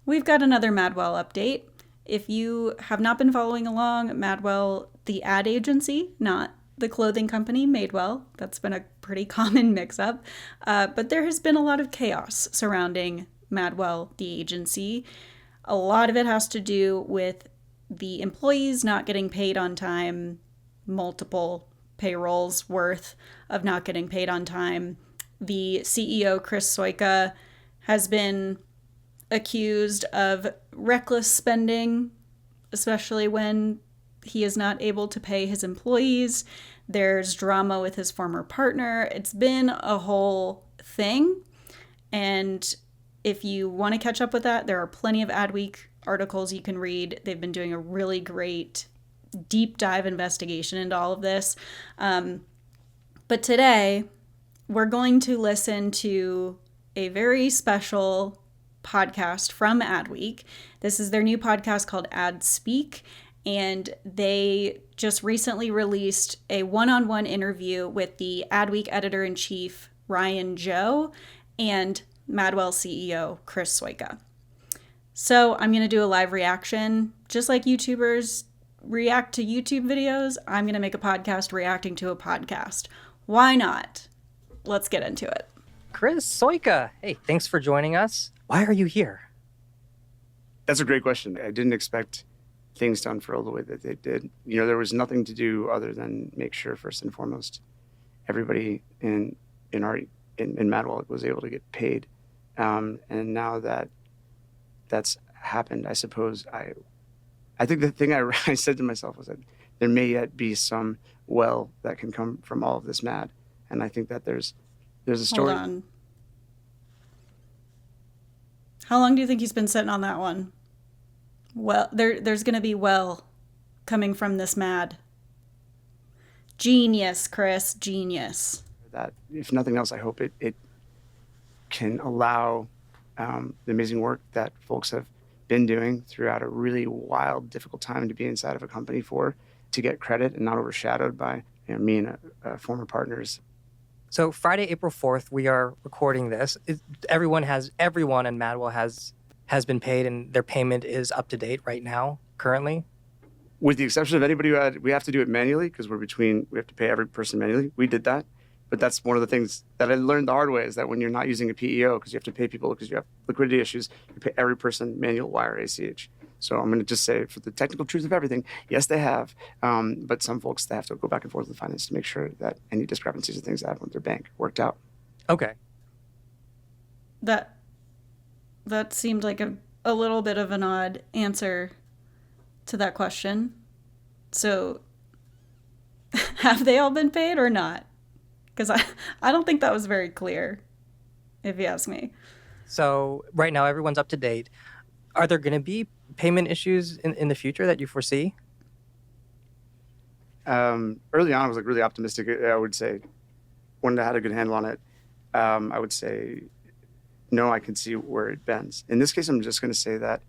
We've got another Madwell update. If you have not been following along, Madwell, the ad agency, not the clothing company Madewell, that's been a pretty common mix-up, but there has been a lot of chaos surrounding Madwell, the agency. A lot of it has to do with the employees not getting paid on time, multiple payrolls worth of not getting paid on time. The CEO, Chris Sojka, has been accused of reckless spending, especially when he is not able to pay his employees. There's drama with his former partner. It's been a whole thing. And if you want to catch up with that, there are plenty of Adweek articles you can read. They've been doing a really great deep dive investigation into all of this. But today, we're going to listen to a very special podcast from Adweek. This is their new podcast called Ad Speak, and they just recently released a one-on-one interview with the Adweek editor-in-chief, Ryan Joe, and Madwell CEO, Chris Sojka. So I'm going to do a live reaction. Just like YouTubers react to YouTube videos, I'm going to make a podcast reacting to a podcast. Why not? Let's get into it. Chris Sojka, hey, thanks for joining us. Why are you here? That's a great question. I didn't expect things to unfurl the way that they did. You know, there was nothing to do other than make sure, first and foremost, everybody in Madwell was able to get paid. And now that that's happened, I suppose I think the thing I said to myself was that there may yet be some well that can come from all of this mad. And I think that there's a story. Hold on. How long do you think he's been sitting on that one? Well, there's going to be well coming from this mad. Genius, Chris, genius. That, if nothing else, I hope it can allow the amazing work that folks have been doing throughout a really wild, difficult time to be inside of a company to get credit and not overshadowed by me and former partners. So Friday, April 4th, we are recording this. Everyone in Madwell has been paid, and their payment is up to date right now, currently. With the exception of anybody we have to do it manually because we have to pay every person manually. We did that. But that's one of the things that I learned the hard way, is that when you're not using a PEO because you have to pay people because you have liquidity issues, you pay every person manual wire ACH. So I'm going to just say, for the technical truth of everything, yes, they have. But some folks, they have to go back and forth with finance to make sure that any discrepancies and things that happen with their bank worked out. Okay. That seemed like a little bit of an odd answer to that question. So have they all been paid or not? Because I don't think that was very clear, if you ask me. So right now, everyone's up to date. Are there going to be payment issues in the future that you foresee? Early on, I was really optimistic. I would say, when I had a good handle on it, I would say, no, I can see where it bends. In this case, I'm just going to say that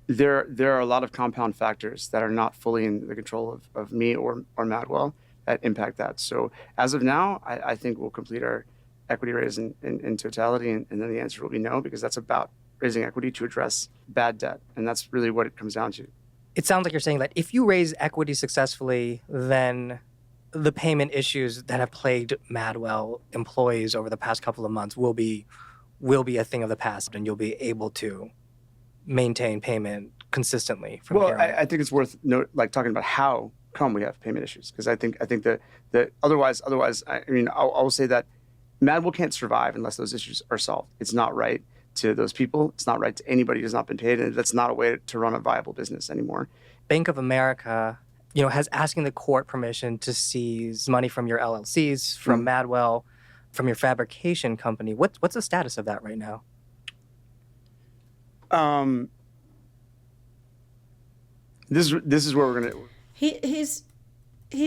there are a lot of compound factors that are not fully in the control of me or Madwell that impact that. So as of now, I think we'll complete our equity raise in totality, and then the answer will be no, because that's about raising equity to address bad debt. And that's really what it comes down to. It sounds like you're saying that if you raise equity successfully, then the payment issues that have plagued Madwell employees over the past couple of months will be a thing of the past, and you'll be able to maintain payment consistently from here on. I think it's worth talking about how come we have payment issues, because I think that otherwise I will say that Madwell can't survive unless those issues are solved. It's not right to those people. It's not right to anybody who's not been paid, and that's not a way to run a viable business anymore. Bank of America, has asking the court permission to seize money from your LLCs, from Madwell, from your fabrication company. What's the status of that right now? This is where we're gonna. He's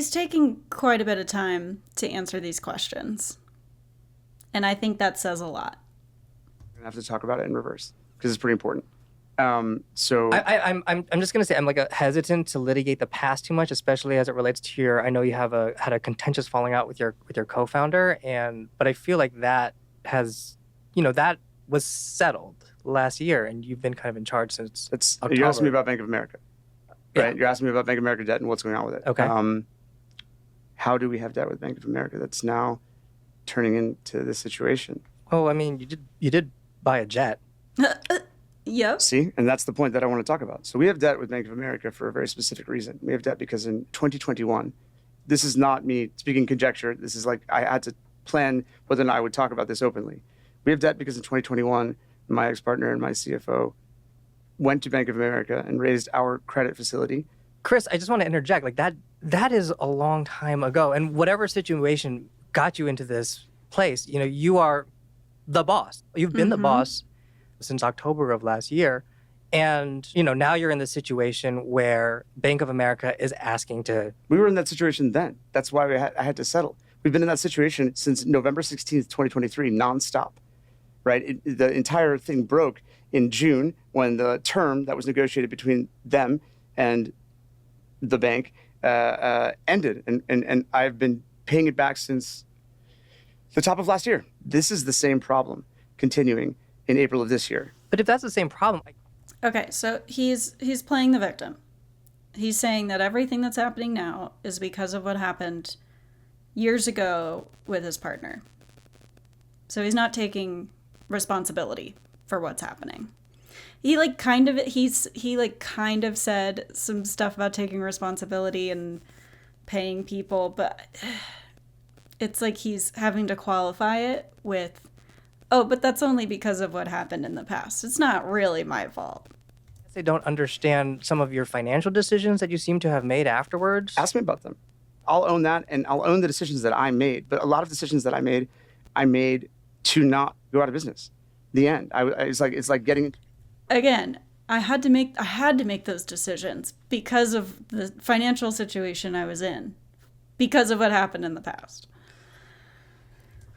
taking quite a bit of time to answer these questions, and I think that says a lot. We're gonna have to talk about it in reverse because it's pretty important. So I'm just gonna say I'm hesitant to litigate the past too much, especially as it relates to your. I know you have had a contentious falling out with your co-founder, but I feel like that has that was settled last year, and you've been kind of in charge since October. You're asking me about Bank of America, right? Yeah. You're asking me about Bank of America debt and what's going on with it. Okay. How do we have debt with Bank of America that's now turning into this situation? Well, I mean, you did buy a jet. Yep. See, and that's the point that I want to talk about. So we have debt with Bank of America for a very specific reason. We have debt because in 2021, this is not me speaking conjecture. This is like I had to plan whether or not I would talk about this openly. We have debt because in 2021, my ex-partner and my CFO went to Bank of America and raised our credit facility. Chris, I just want to interject. Like that is a long time ago, and whatever situation got you into this place, you are the boss. You've been the boss since October of last year. And, now you're in the situation where Bank of America is asking to... We were in that situation then. That's why I had to settle. We've been in that situation since November 16th, 2023, nonstop, right? The entire thing broke in June when the term that was negotiated between them and the bank ended. And I've been paying it back since the top of last year. This is the same problem continuing in April of this year. But if that's the same problem... Okay, so he's playing the victim. He's saying that everything that's happening now is because of what happened years ago with his partner. So he's not taking responsibility for what's happening. He kind of said some stuff about taking responsibility and paying people, but it's like he's having to qualify it with, oh, but that's only because of what happened in the past. It's not really my fault. They don't understand some of your financial decisions that you seem to have made afterwards. Ask me about them. I'll own that, and I'll own the decisions that I made. But a lot of decisions that I made to not go out of business. The end. It's like getting... Again, I had to make those decisions because of the financial situation I was in, because of what happened in the past.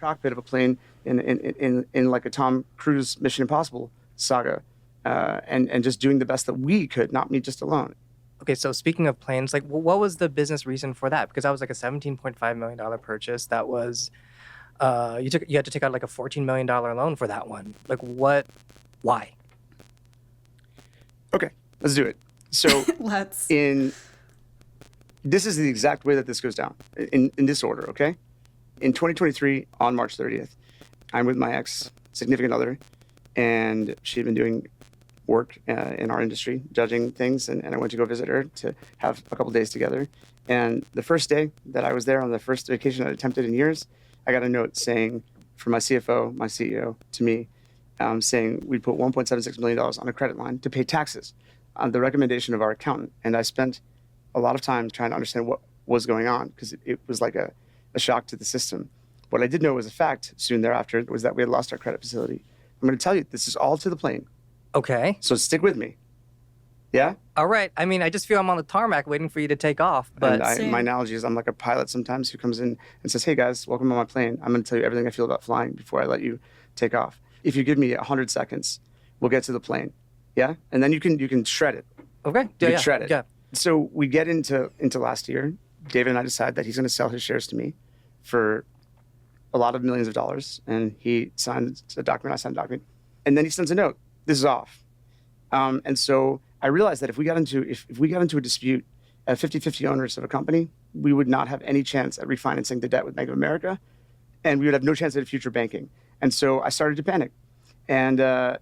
Cockpit of a plane in like a Tom Cruise Mission Impossible saga, and just doing the best that we could, not me just alone. Okay, so speaking of planes, like what was the business reason for that? Because that was like a $17.5 million purchase. That was you had to take out like a $14 million loan for that one. Like why? Okay, let's do it. So this is the exact way that this goes down in this order. Okay. In 2023, on March 30th, I'm with my ex-significant other, and she had been doing work in our industry, judging things, and I went to go visit her to have a couple days together. And the first day that I was there, on the first vacation I'd attempted in years, I got a note saying, from my CFO, my CEO, to me, saying we'd put $1.76 million on a credit line to pay taxes on the recommendation of our accountant. And I spent a lot of time trying to understand what was going on, because it was like a shock to the system. What I did know was a fact soon thereafter was that we had lost our credit facility. I'm going to tell you, this is all to the plane. Okay. So stick with me. Yeah? All right. I mean, I just feel I'm on the tarmac waiting for you to take off. But my analogy is I'm like a pilot sometimes who comes in and says, hey guys, welcome on my plane. I'm going to tell you everything I feel about flying before I let you take off. If you give me 100 seconds, we'll get to the plane. Yeah? And then you can shred it. Okay. You can shred it. Yeah. So we get into last year. David and I decide that he's going to sell his shares to me for a lot of millions of dollars. And he signs a document, I signed a document. And then he sends a note. This is off. And so I realized that if we got into a dispute at 50-50 owners of a company, we would not have any chance at refinancing the debt with Bank of America, and we would have no chance at future banking. And so I started to panic. And I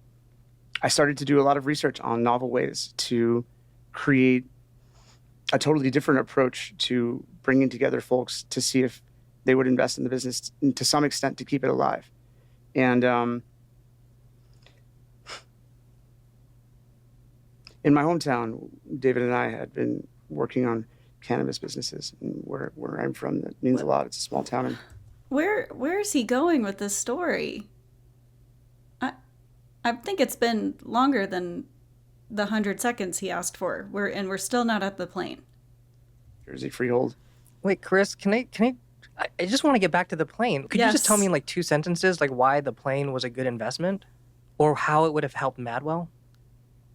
started to do a lot of research on novel ways to create a totally different approach to bringing together folks to see if they would invest in the business to some extent to keep it alive. And in my hometown, David and I had been working on cannabis businesses. And where I'm from, that means a lot. It's a small town. And where is he going with this story? I think it's been longer than the 100 seconds he asked for. We're still not at the plane. Jersey freehold. Wait, Chris, can I just want to get back to the plane. Could you just tell me in like 2 sentences, like why the plane was a good investment or how it would have helped Madwell?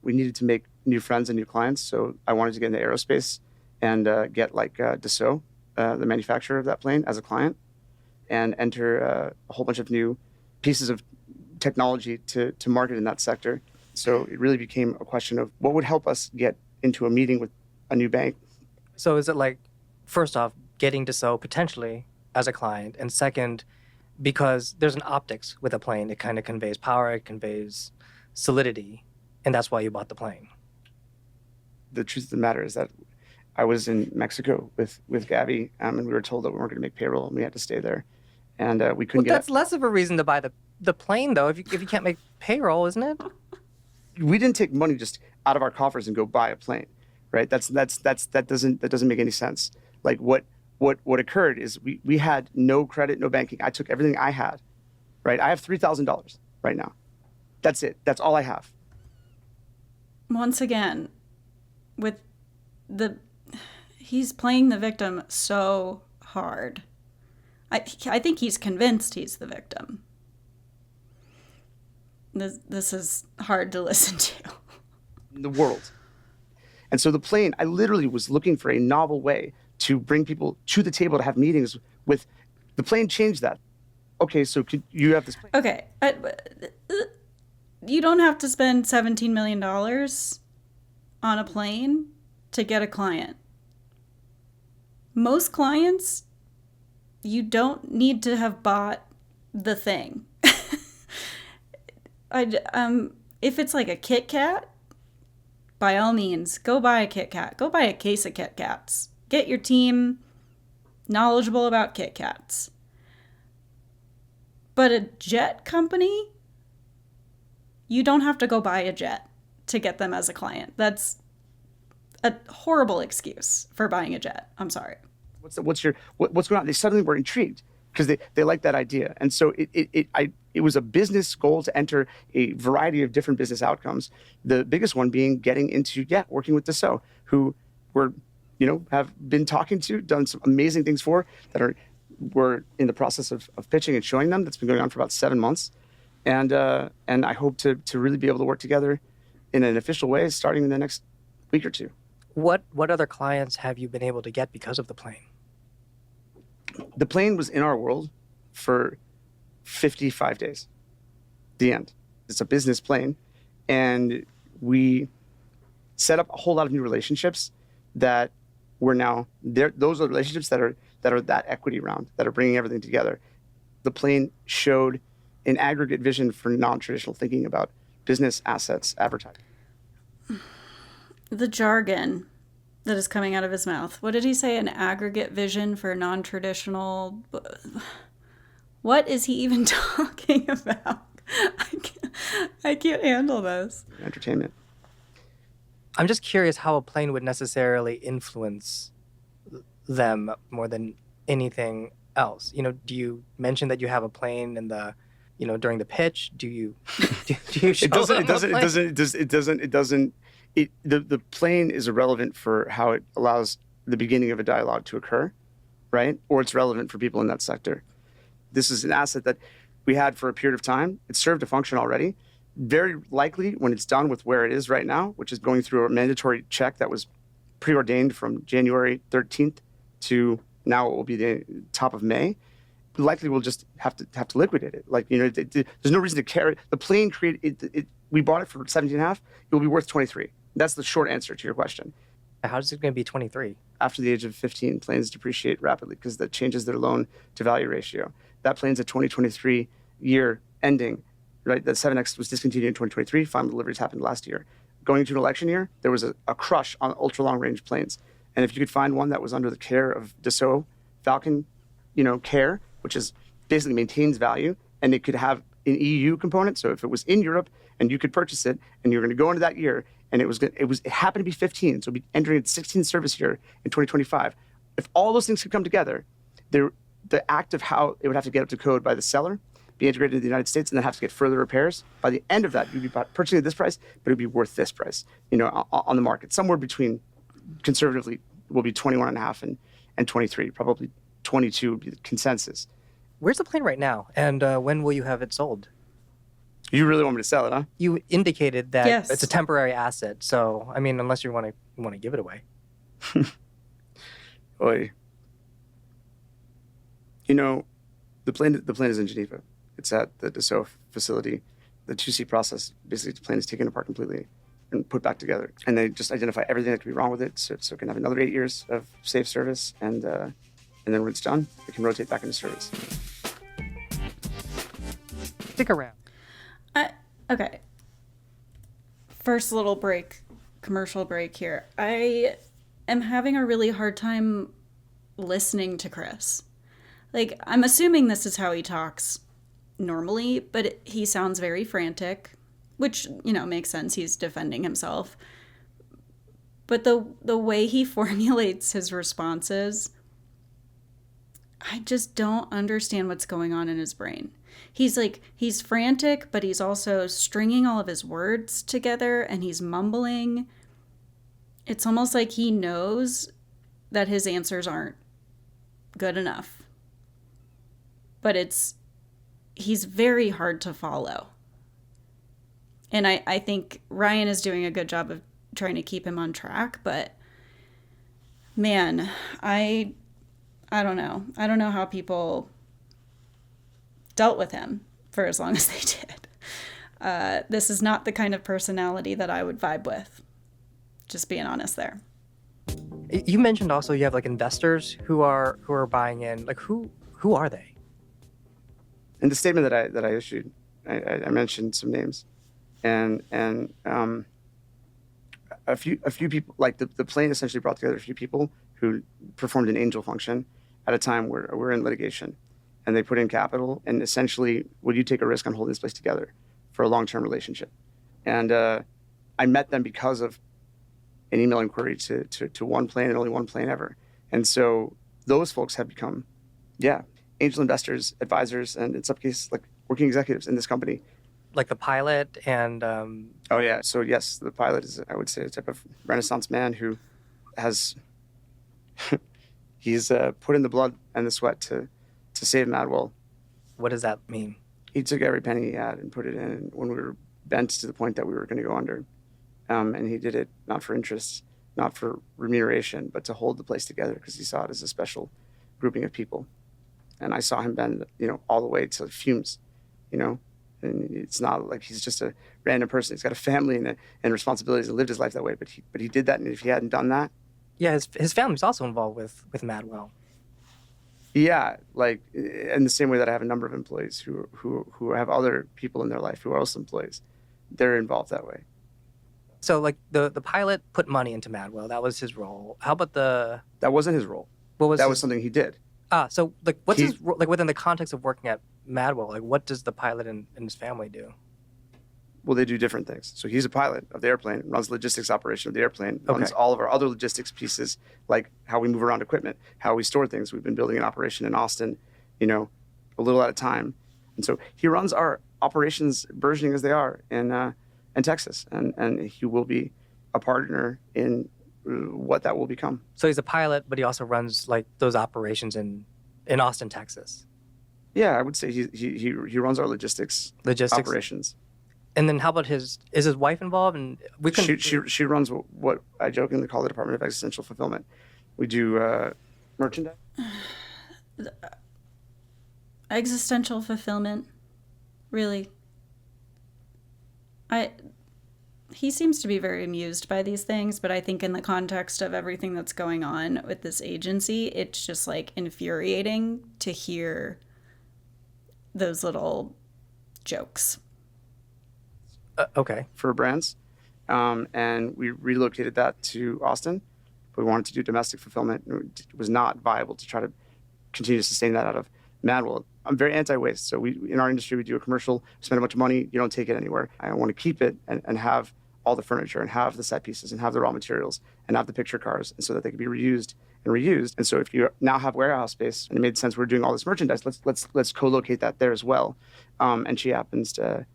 We needed to make new friends and new clients. So I wanted to get into aerospace and get like Dassault, the manufacturer of that plane, as a client, and enter a whole bunch of new pieces of technology to market in that sector. So it really became a question of what would help us get into a meeting with a new bank. So is it like, first off, getting Dassault potentially as a client, and second, because there's an optics with a plane, it kind of conveys power, it conveys solidity, and that's why you bought the plane. The truth of the matter is that I was in Mexico with Gabby, and we were told that we weren't going to make payroll, and we had to stay there, and we couldn't That's less of a reason to buy the plane, though, if you can't make payroll, isn't it? We didn't take money just out of our coffers and go buy a plane, right? That doesn't make any sense. Like what occurred is we had no credit, no banking. I took everything I had, right? I have $3,000 right now. That's it. That's all I have. Once again, he's playing the victim so hard. I think he's convinced he's the victim. This is hard to listen to. In the world. And so the plane, I literally was looking for a novel way to bring people to the table to have meetings with. The plane changed that. Okay, so could you have this plane? Okay. You don't have to spend $17 million on a plane to get a client. Most clients, you don't need to have bought the thing. If it's like a Kit Kat, by all means, go buy a Kit Kat. Go buy a case of Kit Kats. Get your team knowledgeable about Kit Kats. But a jet company, you don't have to go buy a jet to get them as a client. That's a horrible excuse for buying a jet. I'm sorry. What's going on? They suddenly were intrigued because they like that idea. And so it was a business goal to enter a variety of different business outcomes. The biggest one being getting into, working with Dassault, who have been talking to, done some amazing things for, we're in the process of pitching and showing them. That's been going on for about 7 months. And I hope to really be able to work together in an official way starting in the next week or two. What other clients have you been able to get because of the plane? The plane was in our world for 55 days. The end. It's a business plane. And we set up a whole lot of new relationships that we're now there. Those are relationships that are that equity round, that are bringing everything together. The plane showed an aggregate vision for non-traditional thinking about business, assets, advertising. The jargon that is coming out of his mouth. What did he say? An aggregate vision for non-traditional. What is he even talking about? I can't handle this. Entertainment. I'm just curious how a plane would necessarily influence them more than anything else. Do you mention that you have a plane in the, during the pitch? Do you show the plane is irrelevant for how it allows the beginning of a dialogue to occur, right? Or it's relevant for people in that sector. This is an asset that we had for a period of time. It served a function already. Very likely when it's done with where it is right now, which is going through a mandatory check that was preordained from January 13th to now it will be the top of May, likely we'll just have to liquidate it. There's no reason to carry the plane. We bought it for 17.5. It will be worth 23. That's the short answer to your question. How is it going to be 23? After the age of 15, planes depreciate rapidly because that changes their loan to value ratio. That plane's a 2023 year ending, right? That 7X was discontinued in 2023. Final deliveries happened last year. Going into an election year, there was a crush on ultra long range planes. And if you could find one that was under the care of Dassault Falcon, care, which is basically maintains value, and it could have an EU component. So if it was in Europe and you could purchase it, and you're going to go into that year, and it happened to be 15, so it'd be entering its 16th service year in 2025. If all those things could come together, the act of how it would have to get up to code by the seller, be integrated into the United States, and then have to get further repairs. By the end of that, you'd be purchasing at this price, but it'd be worth this price, on the market. Somewhere between, conservatively, will be 21.5 and 23. Probably 22 would be the consensus. Where's the plane right now, and when will you have it sold? You really want me to sell it, huh? You indicated that Yes. It's a temporary asset, so unless you want to give it away. Oy. The plane is in Geneva. It's at the Dassault facility. the 2C process, basically the plane is taken apart completely and put back together. And they just identify everything that could be wrong with it, so it can have another 8 years of safe service, and then when it's done, it can rotate back into service. Stick around. Okay. First little break, commercial break here. I am having a really hard time listening to Chris. Like, I'm assuming this is how he talks normally, but he sounds very frantic, which, makes sense. He's defending himself. But the way he formulates his responses, I just don't understand what's going on in his brain. He's frantic, but he's also stringing all of his words together and he's mumbling. It's almost like he knows that his answers aren't good enough. But he's very hard to follow. And I think Ryan is doing a good job of trying to keep him on track, but man, I don't know. I don't know how people dealt with him for as long as they did. This is not the kind of personality that I would vibe with. Just being honest there. You mentioned also you have like investors who are buying in. Like who are they? In the statement that I issued, I mentioned some names, and a few people, like the plane essentially brought together a few people who performed an angel function at a time where we're in litigation, and they put in capital and essentially, would you take a risk on holding this place together for a long-term relationship? And I met them because of an email inquiry to one plane and only one plane ever, and so those folks have become, angel investors, advisors, and in some cases, like working executives in this company. Like the pilot and... Oh, yeah. So, yes, the pilot is, I would say, a type of Renaissance man who has... he's put in the blood and the sweat to save Madwell. What does that mean? He took every penny he had and put it in when we were bent to the point that we were going to go under. And he did it not for interest, not for remuneration, but to hold the place together because he saw it as a special grouping of people. And I saw him bend, all the way to fumes, and it's not like he's just a random person. He's got a family and responsibilities and lived his life that way. But he did that, and if he hadn't done that, yeah, his family's also involved with Madwell. Yeah, like in the same way that I have a number of employees who have other people in their life who are also employees, they're involved that way. So like the pilot put money into Madwell. That was his role. How about the... That wasn't his role. That was something he did. So like what's his role, like within the context of working at Madwell? Like what does the pilot and his family do? Well, they do different things. So he's a pilot of the airplane, runs the logistics operation of the airplane, runs all of our other logistics pieces, like how we move around equipment, how we store things. We've been building an operation in Austin, a little at a time. And so he runs our operations burgeoning as they are in Texas. And he will be a partner in what that will become. So he's a pilot, but he also runs like those operations in Austin, Texas. Yeah, I would say he runs our logistics operations. And then how about is his wife involved? And she runs what I jokingly call the Department of Existential Fulfillment. We do merchandise. Existential fulfillment, really. He seems to be very amused by these things, but I think in the context of everything that's going on with this agency, it's just like infuriating to hear those little jokes. Okay. For brands. And we relocated that to Austin. We wanted to do domestic fulfillment. It was not viable to try to continue to sustain that out of Madwell. I'm very anti-waste. So in our industry, we do a commercial, spend a bunch of money, you don't take it anywhere. I want to keep it and have all the furniture and have the set pieces and have the raw materials and have the picture cars, and so that they can be reused and reused. And so if you now have warehouse space, and it made sense, we're doing all this merchandise, let's co-locate that there as well. And she happened to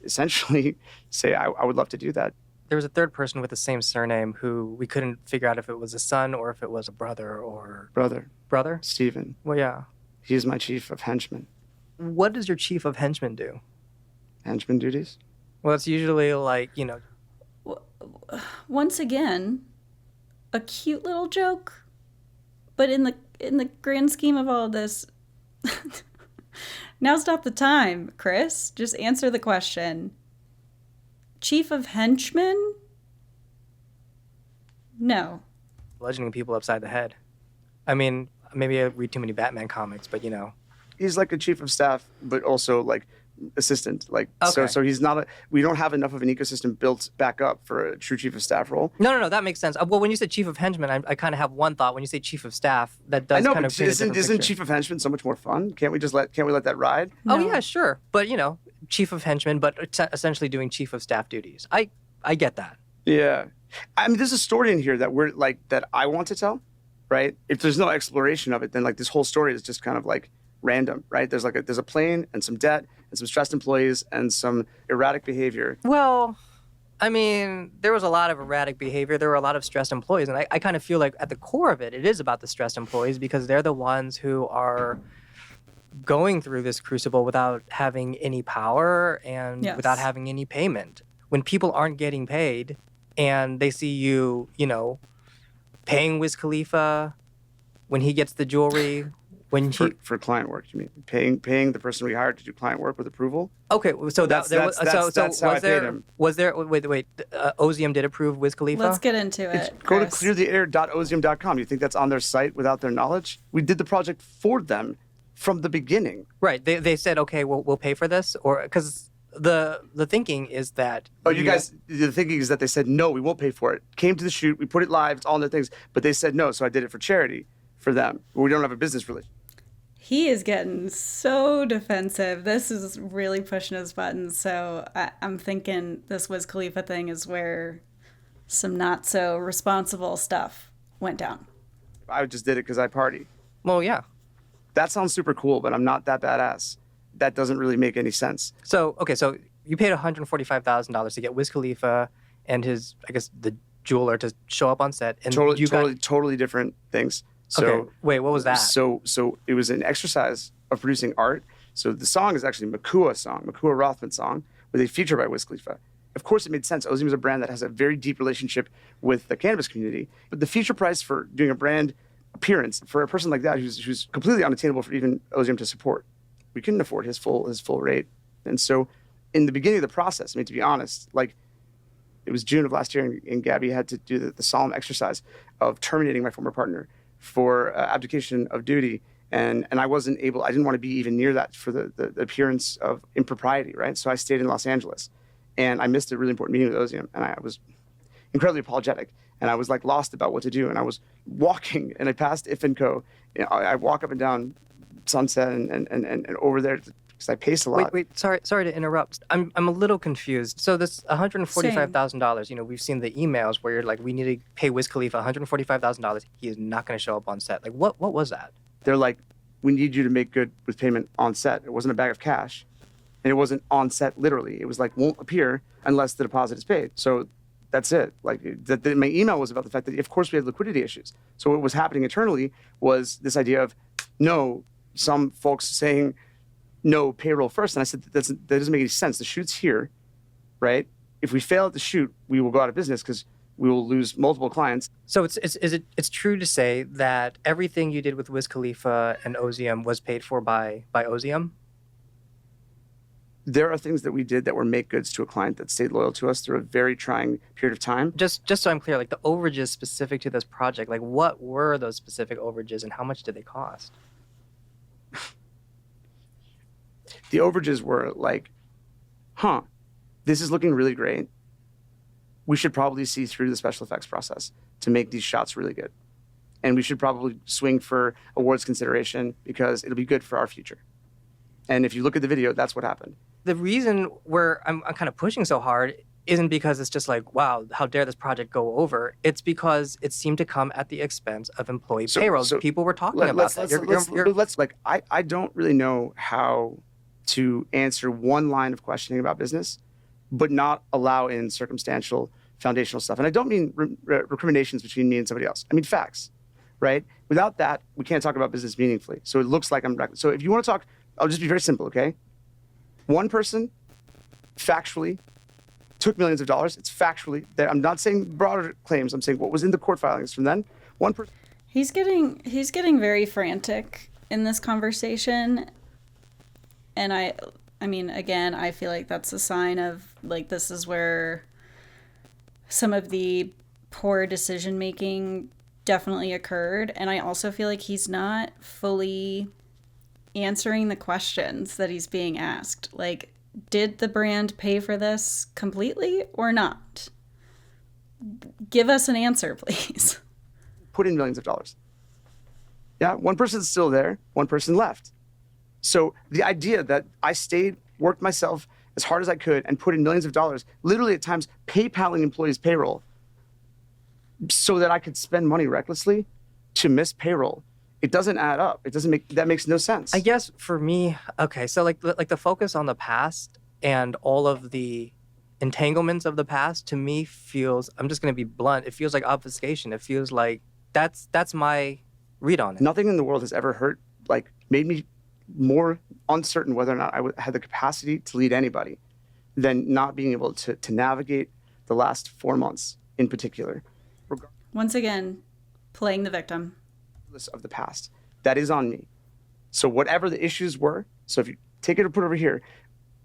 essentially say, I would love to do that. There was a third person with the same surname who we couldn't figure out if it was a son or if it was a brother or... Brother? Stephen. Well, yeah. He's my chief of henchmen. What does your chief of henchmen do? Henchman duties? Well, it's usually like, Once again, a cute little joke, but in the grand scheme of all of this, Now's not the time, Chris. Just answer the question. Chief of Henchmen? No. Bludgeoning people upside the head. I mean, maybe I read too many Batman comics, but you know. He's like a chief of staff, but also like assistant. Like Okay. so he's not we don't have enough of an ecosystem built back up for a true chief of staff role. No, that makes sense. Well, when you said chief of henchmen, I kind of have one thought. When you say chief of staff, that does I know, kind but of paint a different isn't picture. chief of henchmen so much more fun? Can't we let that ride? Oh No. yeah, sure. But you know, chief of henchmen, but essentially doing chief of staff duties. I get that. Yeah. I mean, there's a story in here that we're like that I want to tell, right? If there's no exploration of it, then like this whole story is just kind of like random, right? There's a plane and some debt and some stressed employees and some erratic behavior. Well, I mean, there was a lot of erratic behavior. There were a lot of stressed employees. And I kind of feel like at the core of it, it is about the stressed employees because they're the ones who are going through this crucible without having any power and Yes. without having any payment. When people aren't getting paid and they see you, you know, paying Whiz Khalifa when he gets the jewelry, when he... For client work, you mean paying the person we hired to do client work with approval? Okay, so That's how I paid him. Was there wait Ozium did approve Whiz Khalifa? Let's get into it. Go to Chris. cleartheair.ozium.com. You think that's on their site without their knowledge? We did the project for them from the beginning. Right. They said, okay, we'll pay for this, or because the thinking is that. Oh, you guys, the thinking is that they said, no, we won't pay for it. Came to the shoot, we put it live, it's all in their things, but they said no, so I did it for charity for them. We don't have a business relationship. He is getting so defensive. This is really pushing his buttons. So I'm thinking this Wiz Khalifa thing is where some not so responsible stuff went down. I just did it because I party. Well, yeah. That sounds super cool, but I'm not that badass. That doesn't really make any sense. So okay, so you paid $145,000 to get Wiz Khalifa and his, I guess, the jeweler to show up on set, and you got... Totally different things. So, okay, wait, what was that? So it was an exercise of producing art. So the song is actually Makua Rothman song, with a feature by Whiz Khalifa. Of course, it made sense. Ozium is a brand that has a very deep relationship with the cannabis community. But the feature price for doing a brand appearance for a person like that, who's completely unattainable for even Ozium to support, we couldn't afford his full rate. And so, in the beginning of the process, I mean, to be honest, like it was June of last year, and Gabby had to do the solemn exercise of terminating my former partner for abdication of duty. And I didn't want to be even near that for the appearance of impropriety, right? So I stayed in Los Angeles, and I missed a really important meeting with Ozium, and I was incredibly apologetic, and I was like lost about what to do, and I was walking, and I passed If and Co. You know, I walk up and down Sunset and over there because I pace a lot. Wait, sorry to interrupt. I'm a little confused. So this $145,000, you know, we've seen the emails where you're like, we need to pay Wiz Khalifa $145,000. He is not going to show up on set. Like, what was that? They're like, we need you to make good with payment on set. It wasn't a bag of cash, and it wasn't on set literally. It was like, won't appear unless the deposit is paid. So that's it. Like my email was about the fact that, of course, we had liquidity issues. So what was happening internally was this idea of, no, some folks saying, no, payroll first. And I said, that doesn't make any sense. The shoot's here, right? If we fail at the shoot, we will go out of business because we will lose multiple clients. So it's true to say that everything you did with Wiz Khalifa and Ozium was paid for by Ozium? There are things that we did that were make goods to a client that stayed loyal to us through a very trying period of time. Just so I'm clear, like the overages specific to this project, like what were those specific overages and how much did they cost? The overages were like, this is looking really great. We should probably see through the special effects process to make these shots really good. And we should probably swing for awards consideration because it'll be good for our future. And if you look at the video, that's what happened. The reason where I'm kind of pushing so hard isn't because it's just like, wow, how dare this project go over? It's because it seemed to come at the expense of employee payroll. People were talking about that. I don't really know how to answer one line of questioning about business, but not allow in circumstantial foundational stuff. And I don't mean recriminations between me and somebody else. I mean facts, right? Without that, we can't talk about business meaningfully. So it looks like so if you want to talk, I'll just be very simple, okay? One person factually took millions of dollars. It's factually there. I'm not saying broader claims. I'm saying what was in the court filings from then. One person. He's getting very frantic in this conversation. And I mean, again, I feel like that's a sign of, like, this is where some of the poor decision making definitely occurred. And I also feel like he's not fully answering the questions that he's being asked. Like, did the brand pay for this completely or not? Give us an answer, please. Put in millions of dollars. Yeah, one person's still there, one person left. So the idea that I stayed, worked myself as hard as I could, and put in millions of dollars, literally at times PayPaling employees' payroll, so that I could spend money recklessly to miss payroll, it doesn't add up. That makes no sense. I guess for me, okay, so like the focus on the past and all of the entanglements of the past, to me feels, I'm just going to be blunt, it feels like obfuscation. It feels like that's my read on it. Nothing in the world has ever made me more uncertain whether or not I had the capacity to lead anybody than not being able to navigate the last 4 months in particular. Once again, playing the victim. Of the past. That is on me. So whatever the issues were, so if you take it or put it over here,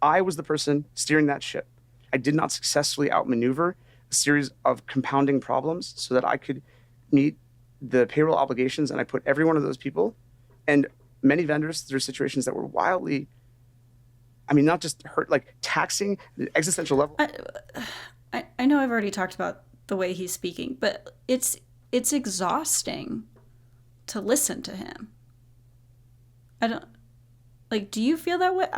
I was the person steering that ship. I did not successfully outmaneuver a series of compounding problems so that I could meet the payroll obligations, and I put every one of those people and many vendors through situations that were wildly, not just hurt, like taxing the existential level. I know I've already talked about the way he's speaking, but it's exhausting to listen to him. Do you feel that way?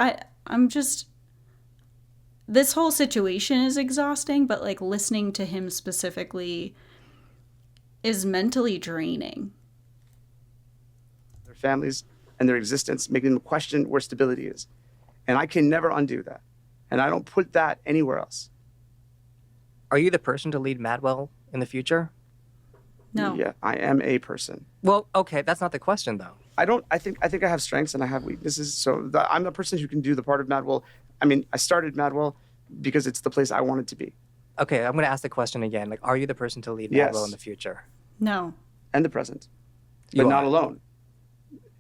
This whole situation is exhausting, but like listening to him specifically is mentally draining. Their families and their existence, making them question where stability is. And I can never undo that. And I don't put that anywhere else. Are you the person to lead Madwell in the future? No. Yeah, I am a person. Well, okay, that's not the question though. I think I have strengths and I have weaknesses. So I'm the person who can do the part of Madwell. I started Madwell because it's the place I wanted to be. Okay, I'm going to ask the question again. Like, are you the person to lead Yes. Madwell in the future? No. And the present, You but not are. alone.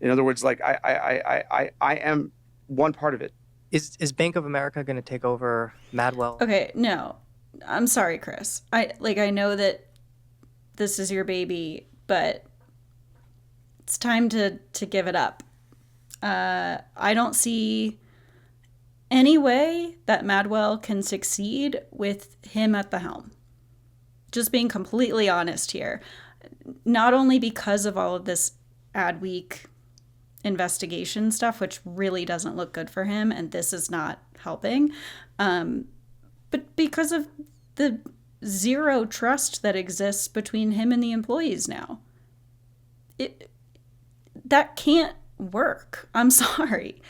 In other words, like I am one part of it. Is Bank of America going to take over Madwell? Okay, no. I'm sorry, Chris. I know that this is your baby, but it's time to give it up. I don't see any way that Madwell can succeed with him at the helm. Just being completely honest here. Not only because of all of this Adweek investigation stuff, which really doesn't look good for him, and this is not helping, but because of the zero trust that exists between him and the employees now. That can't work. I'm sorry.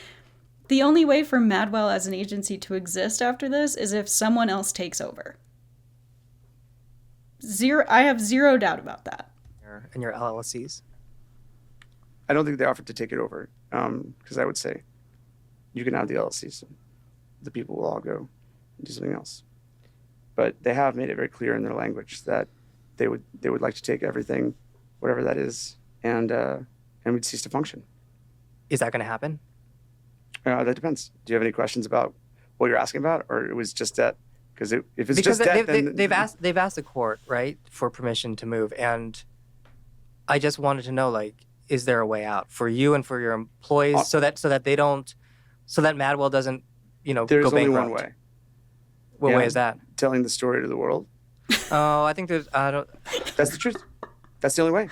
The only way for Madwell as an agency to exist after this is if someone else takes over. I have zero doubt about that. And your LLCs? I don't think they offered to take it over because I would say you can have the LLCs. The people will all go and do something else. But they have made it very clear in their language that they would like to take everything, whatever that is, and we'd cease to function. Is that going to happen? That depends. Do you have any questions about what you're asking about, or it was just debt? Because if it's Because just debt, then they've asked the court, right, for permission to move, and I just wanted to know, like, is there a way out for you and for your employees so that Madwell doesn't, there's go only bankrupt? one way. What Yeah. way is that? Telling the story to the world. Oh, I think I don't. That's the truth. That's the only way.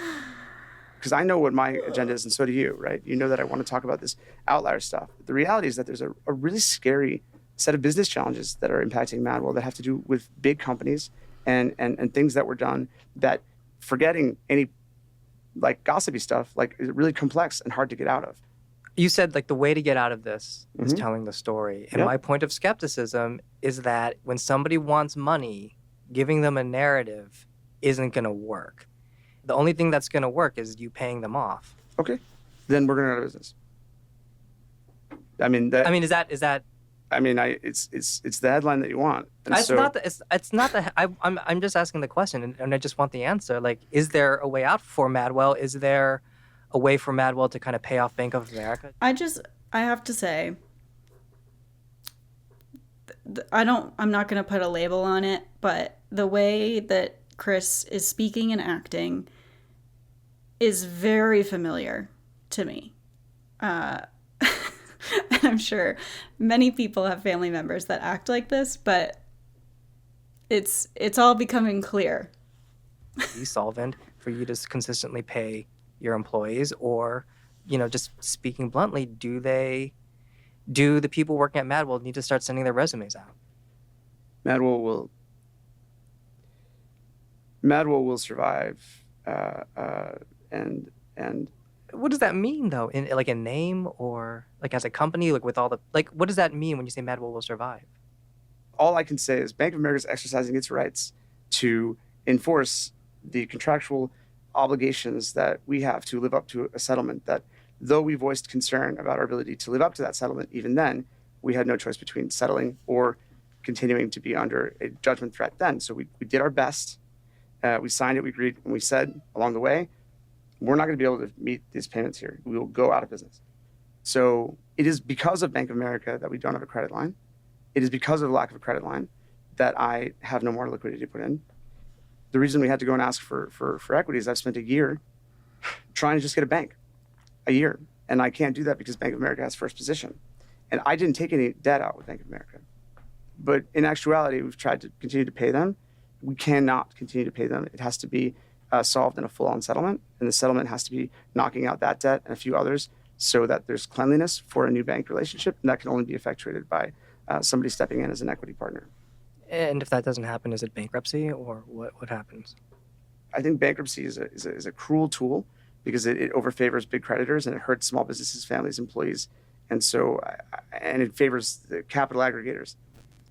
Because I know what my agenda is, and so do you, right? You know that I want to talk about this outlier stuff. The reality is that there's a really scary set of business challenges that are impacting Madwell that have to do with big companies and things that were done that, forgetting any like gossipy stuff, like is really complex and hard to get out of. You said like the way to get out of this is Mhm. telling the story. And Yep. my point of skepticism is that when somebody wants money, giving them a narrative isn't going to work. The only thing that's going to work is you paying them off. Okay, then we're going to go out of business. It's the headline that you want. And It's not the. I'm just asking the question, and I just want the answer. Like, is there a way out for Madwell? Is there a way for Madwell to kind of pay off Bank of America? I have to say, I'm not going to put a label on it, but the way that Chris is speaking and acting is very familiar to me. And I'm sure many people have family members that act like this, but it's all becoming clear. Be solvent for you to consistently pay your employees, or, just speaking bluntly, do the people working at Madwell need to start sending their resumes out? Madwell will survive, and What does that mean, though? In like a name, or like as a company, like with all the, like, what does that mean when you say Madwell will survive? all I can say is Bank of America is exercising its rights to enforce the contractual obligations that we have to live up to a settlement that, though we voiced concern about our ability to live up to that settlement, even then, we had no choice between settling or continuing to be under a judgment threat then. So we did our best. We signed it, we agreed, and we said along the way, we're not going to be able to meet these payments here. We will go out of business. So it is because of Bank of America that we don't have a credit line. It is because of the lack of a credit line that I have no more liquidity to put in. The reason we had to go and ask for equity is I've spent a year trying to just get a bank, a year. And I can't do that because Bank of America has first position. And I didn't take any debt out with Bank of America. But in actuality, we've tried to continue to pay them. We cannot continue to pay them. It has to be solved in a full-on settlement. And the settlement has to be knocking out that debt and a few others so that there's cleanliness for a new bank relationship. And that can only be effectuated by somebody stepping in as an equity partner. And if that doesn't happen, is it bankruptcy, or what happens? I think bankruptcy is a cruel tool because it overfavors big creditors and it hurts small businesses, families, employees. And so, and it favors the capital aggregators.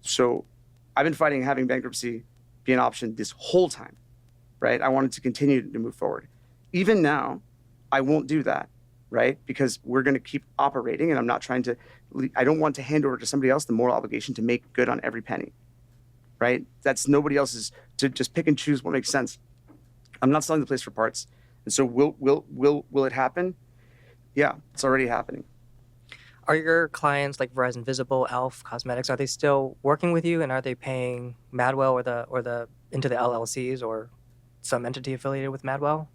So I've been fighting having bankruptcy be an option this whole time, right? I wanted to continue to move forward. Even now, I won't do that, right? Because we're going to keep operating, and I don't want to hand over to somebody else the moral obligation to make good on every penny, right? That's nobody else's to just pick and choose what makes sense. I'm not selling the place for parts. And so will it happen? Yeah, it's already happening. Are your clients like Verizon Visible, Elf Cosmetics, are they still working with you, and are they paying Madwell or the into the LLCs or some entity affiliated with Madwell?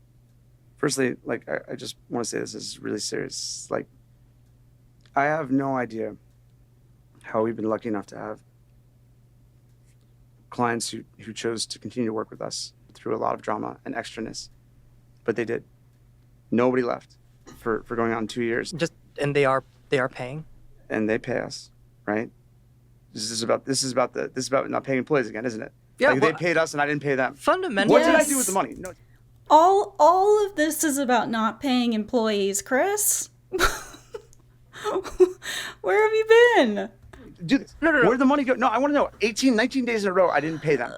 Firstly, I just want to say this is really serious. I have no idea how we've been lucky enough to have clients who chose to continue to work with us through a lot of drama and extraness, but they did. Nobody left for going on 2 years. And they are paying, and they pay us, right? This is about not paying employees again, isn't it? Yeah, they paid us and I didn't pay them. Fundamentally, What did I do with the money? No. All of this is about not paying employees, Chris. Where have you been? Do this. No. Where'd the money go? No, I want to know. 18, 19 days in a row, I didn't pay them.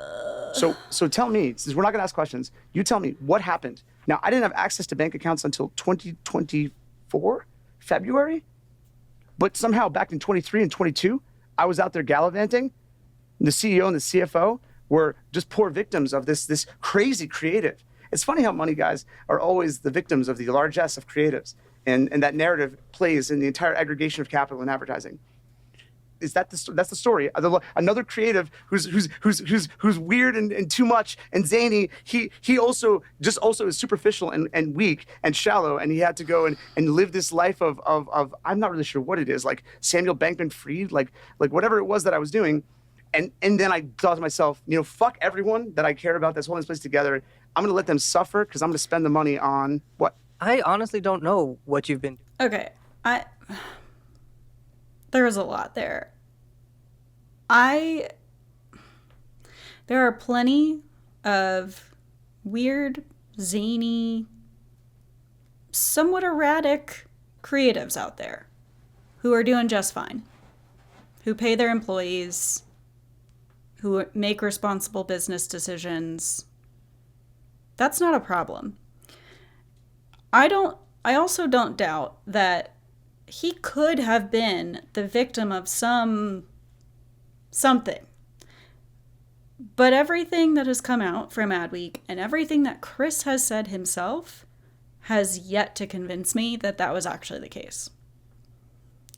So tell me, since we're not going to ask questions, you tell me what happened. Now, I didn't have access to bank accounts until 2024, February. But somehow back in 23 and 22, I was out there gallivanting. The CEO and the CFO were just poor victims of this crazy creative. It's funny how money guys are always the victims of the largesse of creatives. And that narrative plays in the entire aggregation of capital in advertising. That's the story. Another creative who's weird and too much and zany. He also is superficial and weak and shallow, and he had to go and live this life of I'm not really sure what it is, like Samuel Bankman-Fried, like whatever it was that I was doing. And then I thought to myself, fuck everyone that I care about that's holding this place together. I'm gonna let them suffer because I'm gonna spend the money on what? I honestly don't know what you've been doing. Okay, there is a lot there. There are plenty of weird, zany, somewhat erratic creatives out there who are doing just fine, who pay their employees, who make responsible business decisions. That's not a problem. I also don't doubt that he could have been the victim of something. But everything that has come out from Adweek and everything that Chris has said himself has yet to convince me that that was actually the case.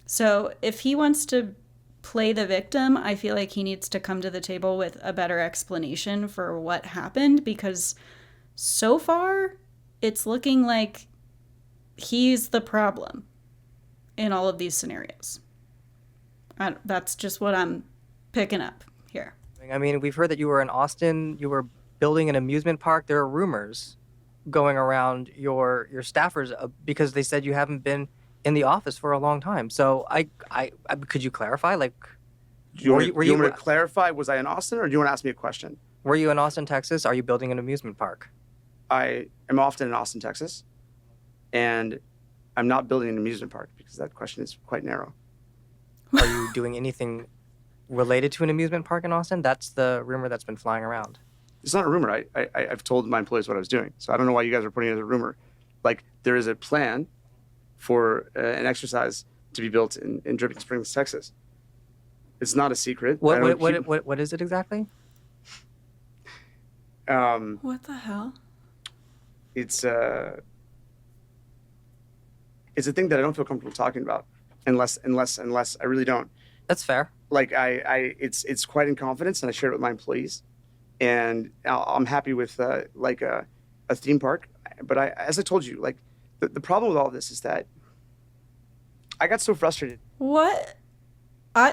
So if he wants to play the victim. I feel like he needs to come to the table with a better explanation for what happened, because so far it's looking like he's the problem in all of these scenarios. That's just what I'm picking up here. I mean, we've heard that you were in Austin, you were building an amusement park. There are rumors going around your staffers because they said you haven't been in the office for a long time. So I could you clarify? Like, Do you want me to clarify? Was I in Austin, or do you want to ask me a question? Were you in Austin, Texas? Are you building an amusement park? I am often in Austin, Texas, and I'm not building an amusement park because that question is quite narrow. Are you doing anything related to an amusement park in Austin? That's the rumor that's been flying around. It's not a rumor. I've told my employees what I was doing, so I don't know why you guys are putting it as a rumor. Like, there is a plan for an exercise to be built in Dripping Springs, Texas. It's not a secret. What is it exactly? What the hell? It's a thing that I don't feel comfortable talking about unless I really don't. That's fair. Like it's quite in confidence, and I shared it with my employees, and I'm happy with like a theme park. But as I told you, like the problem with all of this is that I got so frustrated. What?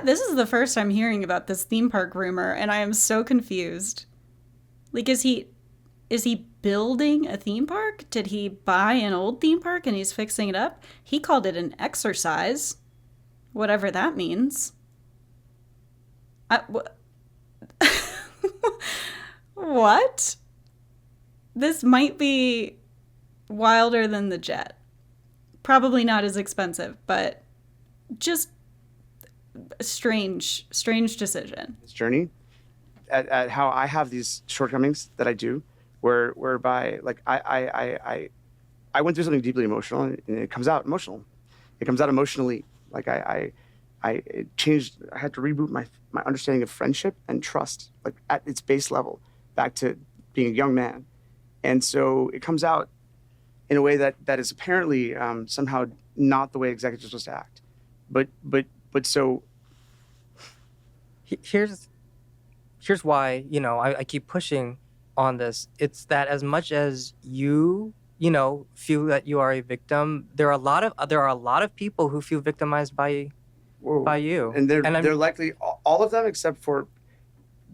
This is the first I'm hearing about this theme park rumor, and I am so confused. Like, is he building a theme park? Did he buy an old theme park and he's fixing it up? He called it an exercise, whatever that means. What? This might be wilder than the jet. Probably not as expensive, but just a strange decision. This journey at how I have these shortcomings that I do, whereby like I went through something deeply emotional, and it comes out emotional. It comes out emotionally. Like it changed. I had to reboot my understanding of friendship and trust, like at its base level, back to being a young man. And so it comes out in a way that is apparently somehow not the way executives are supposed to act. But so here's why, I keep pushing on this. It's that as much as you feel that you are a victim, there are a lot of people who feel victimized by you. And they're likely all of them except for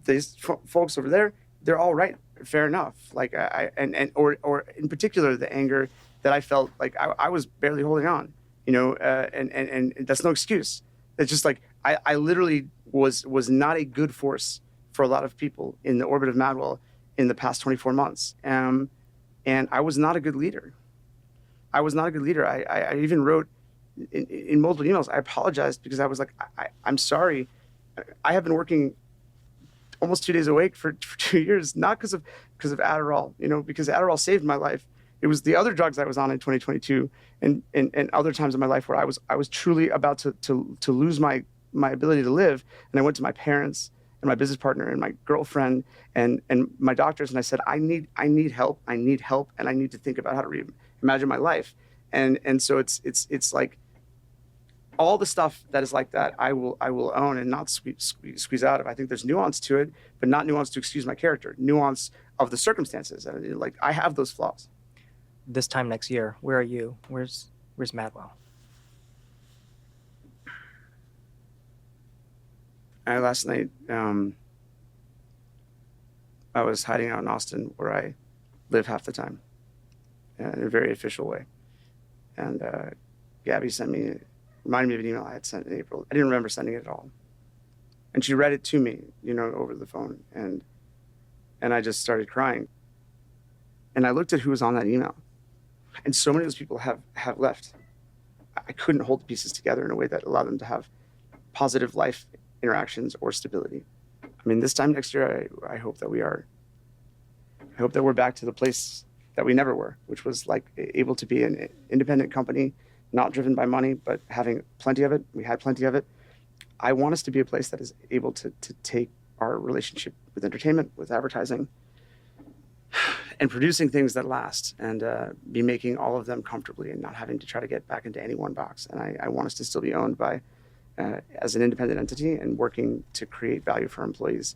these folks over there. They're all right. Fair enough. Like or in particular the anger that I felt, like I was barely holding on, and that's no excuse. It's just like I literally was not a good force for a lot of people in the orbit of Madwell in the past 24 months. And I was not a good leader. I even wrote in multiple emails, I apologized because I was like, I'm sorry. I have been working almost 2 days a week for 2 years, not because of Adderall, because Adderall saved my life. It was the other drugs I was on in 2022 and other times in my life where I was truly about to lose my ability to live. And I went to my parents and my business partner and my girlfriend and my doctors, and I said, I need help, and I need to think about how to reimagine my life. And so it's like all the stuff that is like that, I will own and not squeeze out of. I think there's nuance to it, but not nuance to excuse my character, nuance of the circumstances. Like, I have those flaws. This time next year, where are you? Where's Madwell? Last night, I was hiding out in Austin, where I live half the time, in a very official way. And Gabby reminded me of an email I had sent in April. I didn't remember sending it at all. And she read it to me, over the phone. And I just started crying. And I looked at who was on that email. And so many of those people have left. I couldn't hold the pieces together in a way that allowed them to have positive life interactions or stability. I mean, this time next year, I hope that we're back to the place that we never were, which was like able to be an independent company, not driven by money, but having plenty of it. We had plenty of it. I want us to be a place that is able to take our relationship with entertainment, with advertising, and producing things that last, and be making all of them comfortably and not having to try to get back into any one box. And I want us to still be owned by as an independent entity and working to create value for employees.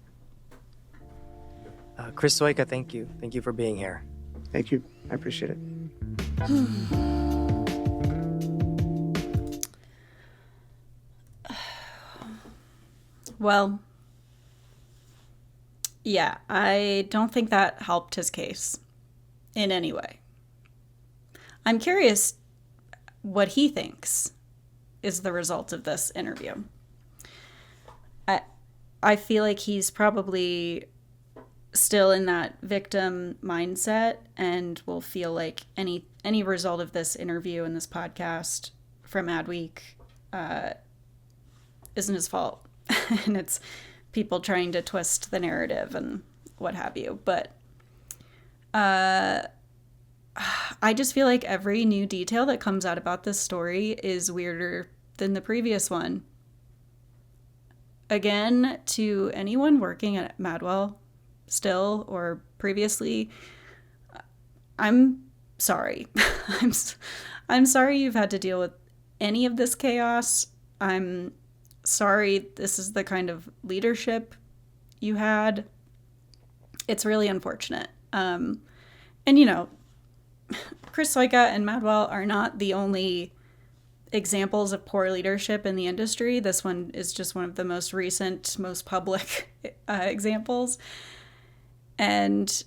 Chris Sojka, thank you. Thank you for being here. Thank you. I appreciate it. Well, yeah, I don't think that helped his case in any way. I'm curious what he thinks is the result of this interview. I feel like he's probably still in that victim mindset and will feel like any result of this interview and this podcast from Adweek isn't his fault. And it's people trying to twist the narrative and what have you. But I just feel like every new detail that comes out about this story is weirder than the previous one. Again, to anyone working at Madwell still or previously, I'm sorry. I'm sorry you've had to deal with any of this chaos. I'm sorry this is the kind of leadership you had. It's really unfortunate. And Chris Sojka and Madwell are not the only examples of poor leadership in the industry. This one is just one of the most recent, most public examples. And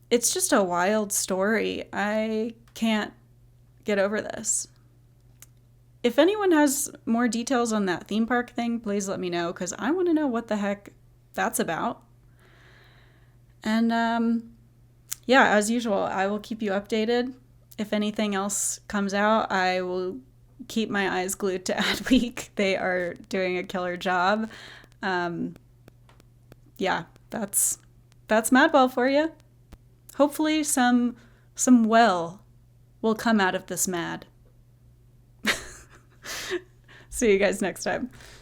it's just a wild story. I can't get over this. If anyone has more details on that theme park thing, please let me know, because I want to know what the heck that's about. And yeah, as usual, I will keep you updated. If anything else comes out, I will keep my eyes glued to Adweek. They are doing a killer job. Yeah, that's Madwell for you. Hopefully some well will come out of this mad. See you guys next time.